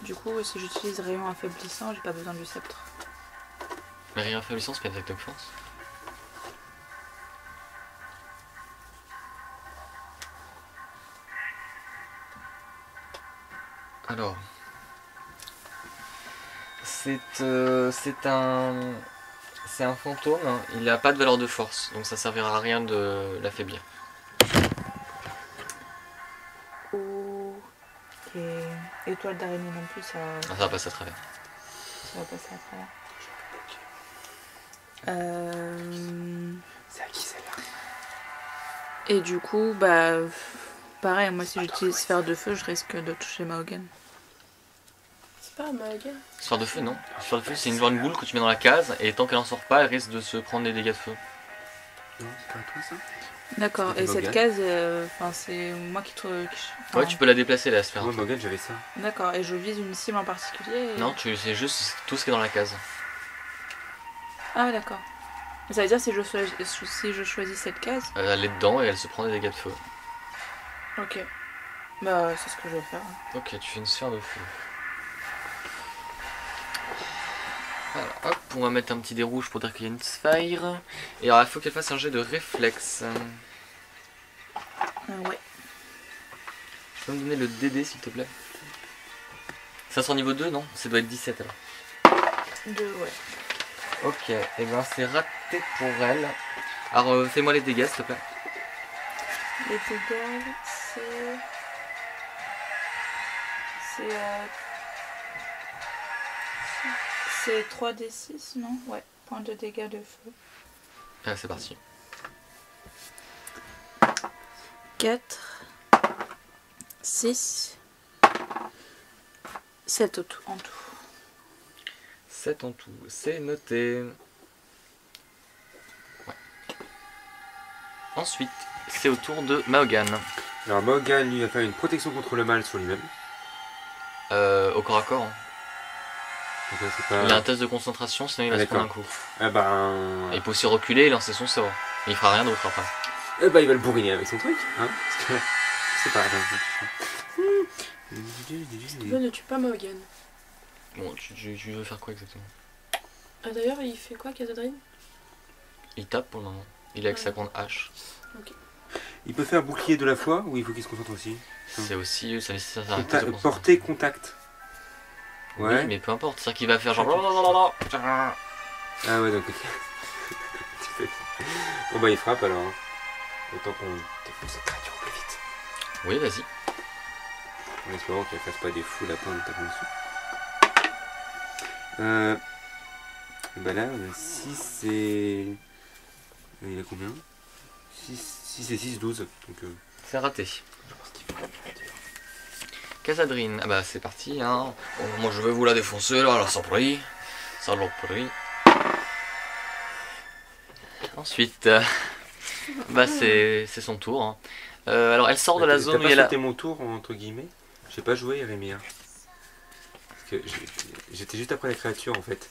Du coup, si j'utilise rayon affaiblissant, j'ai pas besoin du sceptre. Mais rayon affaiblissant, c'est pas une attaque de force. Alors, c'est un fantôme, hein. Il n'a pas de valeur de force, donc ça servira à rien de l'affaiblir. Ok. Étoile d'araignée non plus, ça va passer à travers. va passer à travers. C'est à qui celle-là? Et du coup, bah pareil, moi si j'utilise sphère de feu, je risque de toucher Mahogan. C'est pas un Mahogan. Sphère de feu, non. Sphère de feu, c'est une genre une boule que tu mets dans la case, et tant qu'elle en sort pas, elle risque de se prendre des dégâts de feu. Non, c'est pas à toi ça? D'accord, C'était et cette Mahogan. case, c'est moi qui trouve. Ouais, tu peux la déplacer la sphère. Moi, Morgane, j'avais ça. D'accord, et je vise une cible en particulier Non, c'est juste tout ce qui est dans la case. Ah, d'accord. Ça veut dire si je choisis cette case. Elle est dedans et elle se prend des dégâts de feu. Ok. Bah, c'est ce que je vais faire. Ok, tu fais une sphère de feu. Alors, hop, on va mettre un petit dé rouge pour dire qu'il y a une sphère. Et alors, il faut qu'elle fasse un jet de réflexe. Ouais. Tu peux me donner le DD s'il te plaît? Ça sera niveau 2, non? Ça doit être 17 alors. 2, ouais. Ok, et ben c'est raté pour elle. Alors, fais-moi les dégâts s'il te plaît. Les dégâts, c'est. C'est 3d6, non? Ouais. Point de dégâts de feu. Ah, c'est parti. 4, 6, 7 en tout. 7 en tout, c'est noté. Ouais. Ensuite, c'est au tour de Mahogan. Alors, Morgane, lui, va faire une protection contre le mal sur lui-même. Au corps à corps. Hein. Donc, c'est pas... Il a un test de concentration, sinon il va se prendre un coup. Ah ben... Et il peut aussi reculer et lancer son sort. Mais il fera rien d'autre après. Eh ben, il va le bourriner avec son truc, hein. Parce que... C'est pas... Si tu veux, ne tue pas Mahogan. Bon, tu veux faire quoi exactement? Ah, d'ailleurs, il fait quoi, Casadrine? Il tape pour le moment. Il est avec Ouais. sa grande hache. Il peut faire bouclier de la foi ou il faut qu'il se concentre aussi? C'est aussi... Ça nécessite un test de concentration. Porter contact. Ouais. Oui, mais peu importe. C'est-à-dire qu'il va faire genre... Ah ouais, donc... ok. Bon bah il frappe alors. Hein. Autant qu'on défonce cette créature au plus vite. Oui, vas-y. En espérant qu'elle fasse pas des fous lapins en tapant dessus. Bah là, 6 et... Il a combien 6 et 6, 12. Donc, C'est raté. je pense qu'il faut Casadrine, ah bah c'est parti hein. Bon, moi je vais vous la défoncer là, la saloperie. Saloperie. Ensuite, bah c'est son tour. Hein. Alors elle sort de la zone où il y a la... C'était mon tour entre guillemets. J'ai pas joué Rémi. Hein. Parce que j'étais juste après la créature en fait.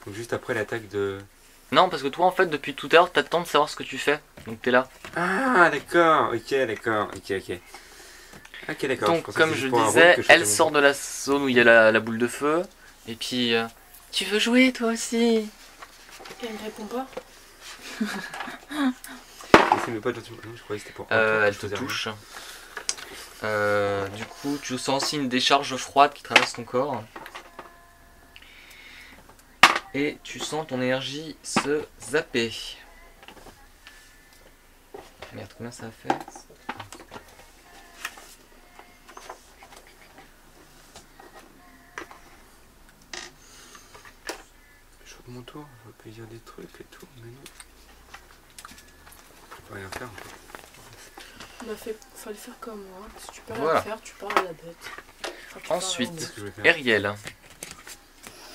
Donc juste après l'attaque de... Non, parce que toi en fait depuis tout à l'heure t'attends de savoir ce que tu fais. Donc t'es là. Ah d'accord, ok d'accord, ok. Ok d'accord. Donc comme je disais, elle sort de la zone où il y a la boule de feu. Et puis... tu veux jouer toi aussi? Et elle ne répond pas. Je croyais que c'était pour... Elle te touche. Du coup, tu sens aussi une décharge froide qui traverse ton corps. Et tu sens ton énergie se zapper. Merde, combien ça a fait? Je joue mon tour, je peux dire des trucs et tout, mais non. Je peux rien faire en fait. Fallait faire comme moi. Si tu peux Voilà. rien faire, tu parles à la bête. Enfin, tu parles à Ensuite, la Qu'est-ce que je vais faire? Ariel.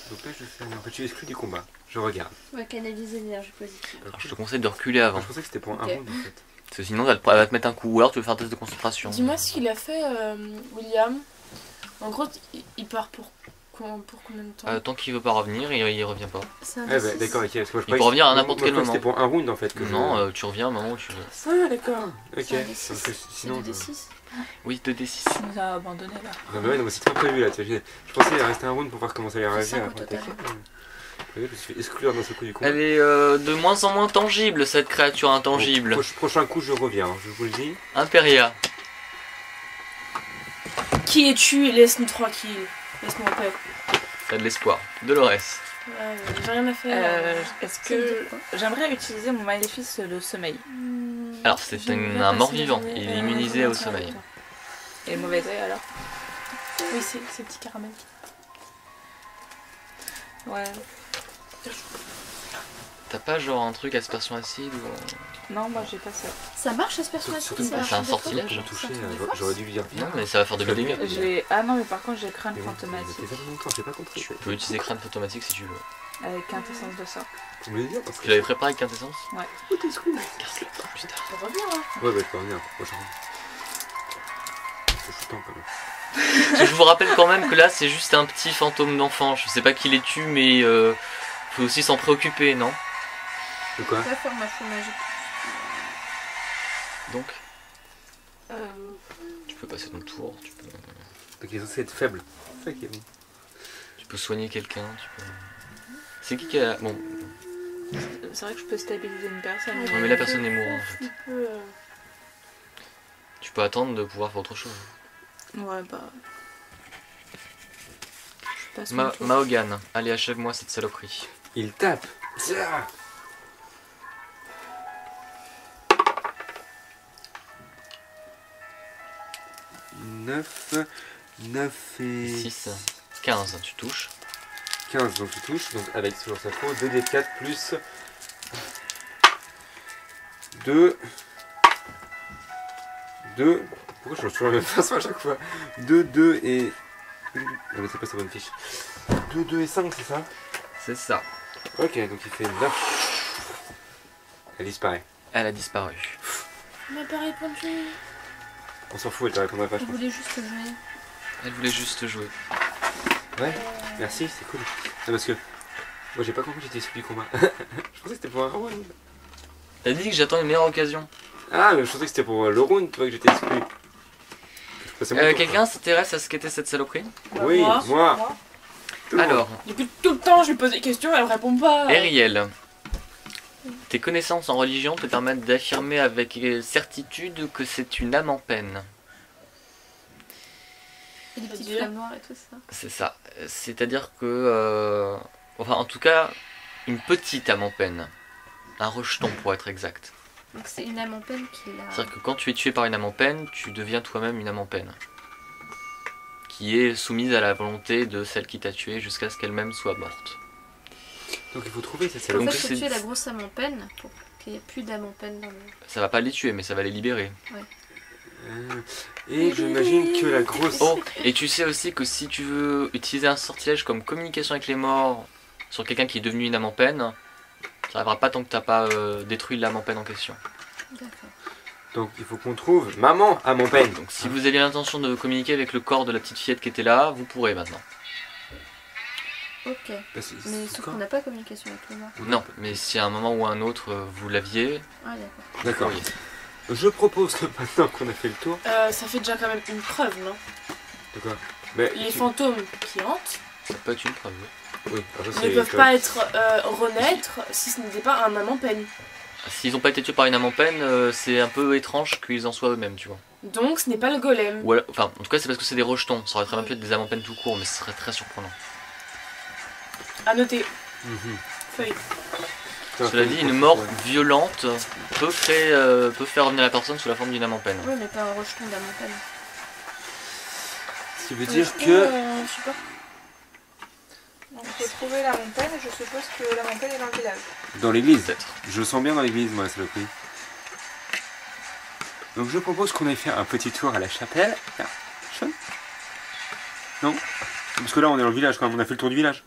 Donc là je fais... En fait je suis exclu du combat. Je regarde. On va canaliser l'énergie positive. Alors, je te conseille de reculer avant. Je pensais que c'était pour un Ok. round en fait. Parce que sinon, elle va te mettre un coup. Ou alors tu veux faire un test de concentration. Dis-moi ce qu'il a fait, William. En gros, il part pour pour combien de temps? Tant qu'il veut pas revenir, il revient pas. C'est un Ah bah D6. d'accord, ok. Parce que moi, je Il croyais peut revenir à que- n'importe moi, je quel croyais que C'était pour un round en fait. Que Non, tu reviens au moment où tu veux. Ah d'accord. Ok. C'est un D6. Parce que C'est sinon. 2D6. Oui, 2d6. Tu nous as abandonnés là. Non mais ouais, non, mais c'est pas prévu là. Tu vois, je pensais qu'il restait un round pour voir comment ça allait réagir. 5 au après total. attaquer. Je me suis fait exclure d'un seul coup du coup. Elle est de moins en moins tangible, cette créature intangible. Bon, prochain coup, je reviens, je vous le dis. Imperia. Qui es-tu? Laisse-nous tranquille. Laisse-moi en paix. T'as de l'espoir. Dolores. Ouais, j'ai rien à faire. Est-ce C'est que de quoi j'aimerais utiliser mon maléfice de sommeil Alors, c'est J'aimerais un passer mort-vivant. la journée, Il est immunisé au avec sommeil. toi. et le mauvais œil alors? Oui, c'est petit caramel. Ouais. T'as pas genre un truc aspersion acide ou... Non, moi j'ai pas ça. Ça marche, aspersion acide? Surtout Ça pas, marche c'est un en sortilège. défaut? Pour toucher, C'est un truc de force. j'aurais dû lui dire bien. Non, mais ça va faire de Je- dégâts. Ah non, mais par contre j'ai crâne Mais bon, fantomatique ça fait longtemps, j'ai pas compris. Tu peux utiliser crâne automatique si tu veux. avec quintessence de sort. Faut me le dire parce que. Tu l'avais préparé avec quintessence Oh, t'es screw. Putain. Ça revient, hein. Ouais, bah, je peux revenir. Prochain round. C'est foutant quand même. Parce que je vous rappelle quand même que là c'est juste un petit fantôme d'enfant. Je sais pas qui les tue, mais faut aussi s'en préoccuper, non? De quoi? Je peux pas faire ma faux magique. Donc, tu peux passer ton tour, Donc il est censé être faible. C'est ça qui est bon. tu peux soigner quelqu'un, tu peux... C'est qui a... Bon, C'est vrai que je peux stabiliser une personne. Ouais, mais la personne est mourante, en fait. Il peut, tu peux attendre de pouvoir faire autre chose. Ouais, bah. Je passe mon tour. Mahogan, allez achève-moi cette saloperie. Il tape. Tiens. Neuf et 6, 15, tu touches. 15, donc tu touches, donc avec toujours sa faute, 2d4 plus 2. Pourquoi je change toujours la même façon à chaque fois? 2 et. Non mais c'est pas sa bonne fiche. 2 et 5, c'est ça? C'est ça. Ok, donc il fait 9. Elle disparaît. Elle a disparu. Il m'a pas répondu. On s'en fout, elle te répondra pas, je Je pense. voulais juste jouer. Elle voulait juste jouer. Ouais, merci, c'est cool. Non, parce que moi j'ai pas compris que j'étais exclu du combat. Je pensais que c'était pour un round. T'as dit que j'attends une meilleure occasion. Ah, mais je pensais que c'était pour le round, toi, que j'étais exclu. Je passais mon tour, Quelqu'un s'intéresse à ce qu'était cette saloperie? quoi. Oui, moi. Tout le monde. Alors, Depuis tout le temps, je lui pose des questions, elle me répond pas. Ariel, tes connaissances en religion te permettent d'affirmer avec certitude que c'est une âme en peine. Et des petites C'est-à-dire flammes noires et tout ça. C'est ça. C'est-à-dire que... enfin, en tout cas, une petite âme en peine. Un rejeton, pour être exact. Donc c'est une âme en peine qui l'a. C'est-à-dire que quand tu es tué par une âme en peine, tu deviens toi-même une âme en peine. Qui est soumise à la volonté de celle qui t'a tué jusqu'à ce qu'elle-même soit morte. Donc il faut trouver cette En salope. Donc, fait, faut c'est- tuer la grosse âme en peine pour qu'il n'y ait plus d'âme en peine dans le. Ça va pas les tuer, mais ça va les libérer. Et j'imagine que la grosse. Oh, et tu sais aussi que si tu veux utiliser un sortilège comme communication avec les morts sur quelqu'un qui est devenu une âme en peine, ça n'arrivera pas tant que t'as pas détruit l'âme en peine en question. D'accord. Donc il faut qu'on trouve maman à mon peine. Donc si vous avez l'intention de communiquer avec le corps de la petite fillette qui était là, vous pourrez maintenant. Ok. Bah, c'est Mais sauf quoi qu'on n'a pas communication avec le mort. Non, mais si à un moment ou à un autre vous l'aviez, Ah d'accord. D'accord. oui. Je propose que maintenant qu'on a fait le tour. Ça fait déjà quand même une preuve, non? De quoi? Mais Les fantômes qui hantent Ça peut être une preuve. Oui. Oui, alors ça, ne c'est- peuvent pas être renaître si ce n'était pas un âme en peine. S'ils n'ont pas été tués par une âme en peine, c'est un peu étrange qu'ils en soient eux-mêmes, tu vois. Donc ce n'est pas le golem. Ou alors- enfin, en tout cas, c'est parce que c'est des rejetons. Ça aurait très bien pu être des âmes en peine tout court, mais ce serait très surprenant. À noter, Mhm. feuille. Putain, Cela faut- dit, faut- une mort ouais. violente peut faire revenir la personne sous la forme d'une âme en peine. Ouais, mais pas un rejeton d'âme en peine. Ce qui veut dire que. Je sais pas. Donc il faut trouver la montagne, je suppose que la montagne est dans le village. Dans l'église. Peut-être. Je sens bien dans l'église, moi, la saloperie. Donc je propose qu'on aille faire un petit tour à la chapelle. Tiens, Sean. Non? Parce que là, on est dans le village quand même, on a fait le tour du village.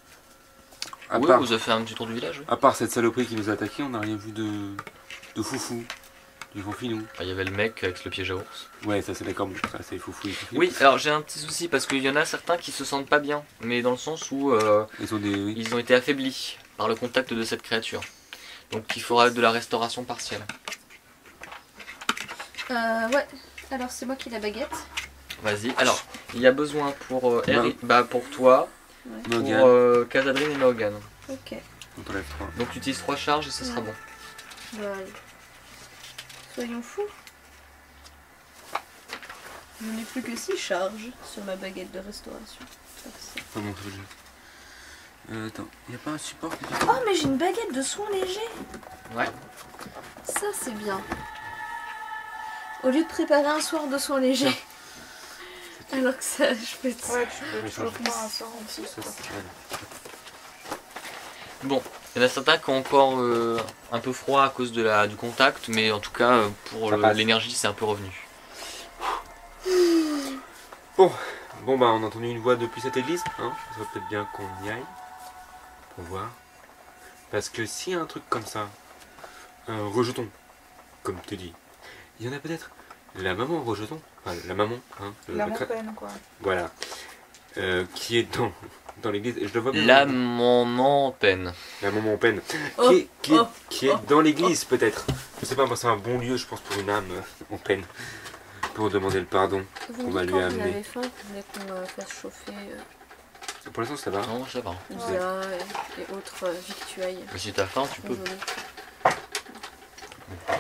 À Oui, part, vous avez fait un petit tour du village, oui. à part cette saloperie qui nous a attaqué, on n'a rien vu de foufou. Du fanfinou. Il y avait le mec avec le piège à ours. Ouais, ça c'est d'accord, bon, ça c'est foufou. Oui, alors j'ai un petit souci parce qu'il y en a certains qui se sentent pas bien, mais dans le sens où Ils ont des. Oui. ils ont été affaiblis par le contact de cette créature. Donc il faudra de la restauration partielle. Ouais. Alors c'est moi qui ai la baguette. Vas-y. Alors, il y a besoin pour pour toi, Morgane. pour Casadrine et Morgane. Ok. On t'enlève 3. Donc tu utilises 3 charges et ce sera bon. Bah, allez. Soyons fous. Je n'ai plus que 6 charges sur ma baguette de restauration. Pas bon, ce jeu. Attends, y a pas un support que tu Oh, mais j'ai une baguette de soins légers. Ouais. Ça, c'est bien. Au lieu de préparer un soir de soins légers. Alors que ça, je peux être... Ouais, tu peux Mais toujours change. faire un sort en plus. Ça, c'est elle. Bon, il y en a certains qui ont encore un peu froid à cause de du contact, mais en tout cas pour Ça passe. l'énergie c'est un peu revenu. Bon bah on a entendu une voix depuis cette église, hein. Ça serait peut-être bien qu'on y aille. Pour voir. Parce que s'il y a un truc comme ça, un rejeton, comme tu dis, il y en a peut-être la maman rejeton, enfin la maman, hein. La montagne, quoi. Voilà. Qui est dans l'église. Et je le vois bien. La maman peine. La maman en peine. Oh, Qui est dans l'église peut-être. Je sais pas, moi c'est un bon lieu je pense pour une âme en peine. Pour demander le pardon. Vous On me va dites lui quand vous amener. avez faim, vous voulez qu'on fasse chauffer Pour l'instant ça va. Non, ça va. pizza et autres victuailles. Mais si t'as faim, tu peux. Désolée.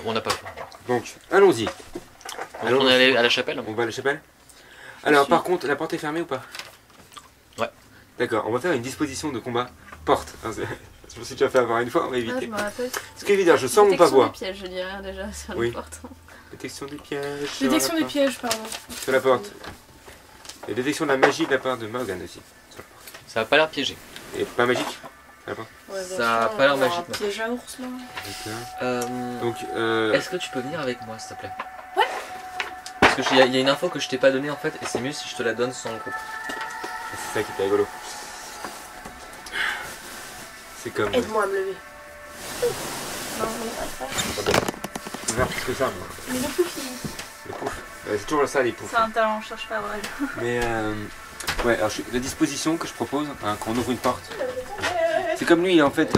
On n'a pas faim. Donc allons-y. Donc on est allé à la chapelle. On va à la chapelle. Alors par contre, la porte est fermée ou pas? Ouais. D'accord, on va faire une disposition de combat. Porte. Hein, je me suis déjà fait avoir une fois, on va Ah, éviter. je me rappelle. Ce qui est évident, je sors mon Détection pavois. des pièges, je dirais déjà sur Oui. la porte. Détection des pièges. sur Détection la des porte. pièges, pardon. Sur la porte. Et détection de la magie de la part de Morgan aussi. Ça a pas l'air piégé. Et pas magique sur la porte. Ouais, Ça bien a sûr, pas l'air on va magique, avoir non. un piège à ours là. D'accord. Donc, Est-ce que tu peux venir avec moi, s'il te plaît? Ouais. Parce qu'il y a une info que je t'ai pas donnée en fait, et c'est mieux si je te la donne sans le groupe. c'est ça qui était rigolo. C'est comme. Aide-moi à me lever. Non, on va pas. Je vais faire plus que ça, moi. Mais le plus fini. Le pouf. C'est toujours ça, les poufs. C'est un talent, je cherche pas vrai. Mais ouais, alors la disposition que je propose, hein, quand on ouvre une porte, c'est comme lui en fait,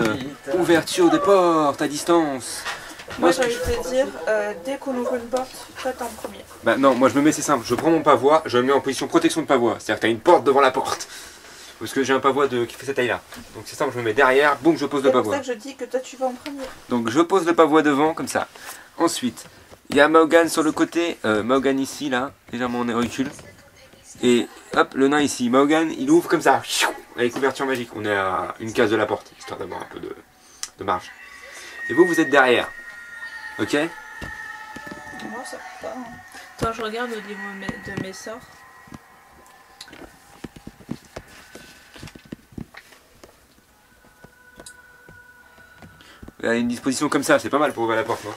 ouverture des portes à distance. Moi ce j'ai que envie de te dire, dès qu'on ouvre une porte, toi t'es en premier. Bah non, moi je me mets, c'est simple, je prends mon pavois, je le mets en position protection de pavois, c'est-à-dire que t'as une porte devant la porte. Parce que j'ai un pavois qui fait cette taille-là. Donc c'est simple, je me mets derrière, boum, je pose le C'est pour pavois. ça que je dis que toi tu vas en premier. Donc je pose le pavois devant, comme ça. Ensuite, il y a Morgan sur le côté, Morgan ici, là, légèrement en recul. Et hop, le nain ici. Morgan, il ouvre comme ça, avec ouverture magique. On est à une case de la porte, histoire d'avoir un peu de marge. Et vous, vous êtes derrière. Ok? Moi ça va pas. Hein. Attends, je regarde au niveau de mes sorts. Il y a une disposition comme ça, c'est pas mal pour ouvrir la porte, non?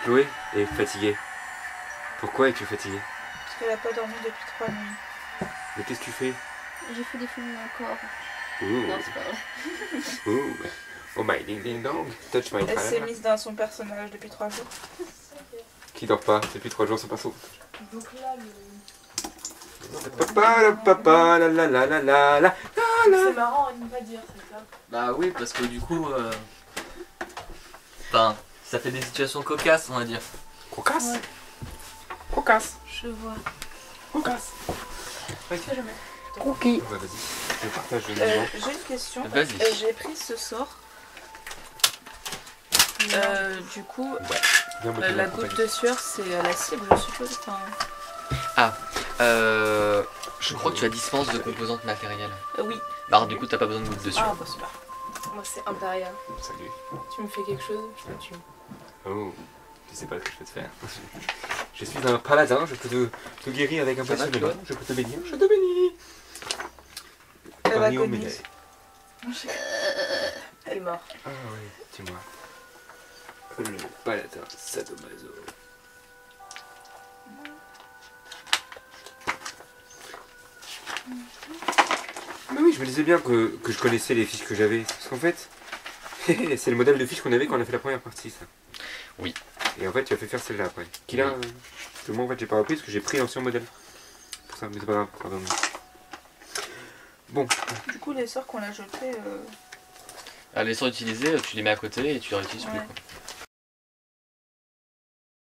Chloé est fatiguée. Pourquoi es-tu fatiguée? Parce qu'elle a pas dormi depuis 3 nuits. Mais qu'est-ce que tu fais? J'ai fait des fous de mon corps. Ouh, Non, c'est pas vrai. ouh. Oh my ding ding dong, touch my Elle s'est tralala. mise dans son personnage depuis 3 jours. Qui dort pas depuis 3 jours sans perso. Donc là, Papa, la papa, la la la la la la. c'est marrant, il va dire, c'est ça. Bah oui, parce que du coup, enfin, ça fait des situations cocasses, on va dire. Cocasse. Ouais. Cocasse. Je vois. Cocasse. Jamais. Cookie. Ouais, vas-y. Je partage le niveau. J'ai une question. Vas-y. J'ai pris ce sort. Du coup, Viens me la tenir goutte compagnie. de sueur, c'est la cible, je suppose. Enfin, Je crois que tu as dispense de composantes matérielles. oui. Bah du coup, t'as pas besoin de gouttes dessus. Ah, bah super. Moi, c'est impérial. Salut. Tu me fais quelque chose, je te tue. Oh, tu sais pas ce que je peux te faire. Je suis un paladin, je peux te guérir avec un Ça va, poisson de toi l'homme, je peux te bénir, je te bénis. Elle va Parmi aux agonise. médailles. Elle est morte. Ah oui, dis-moi. Le paladin sadomaso. Mais oui, je me disais bien que je connaissais les fiches que j'avais. Parce qu'en fait, C'est le modèle de fiche qu'on avait quand on a fait la première partie, ça. Oui. Et en fait, tu as fait faire celle-là après. Qui là, que moi en fait j'ai pas repris parce que j'ai pris l'ancien modèle. Pour ça, mais c'est pas grave, pardon. Bon. Du coup, les sorts qu'on a jetés. Les sorts utilisés, tu les mets à côté et tu les réutilises plus. Ouais. Quoi.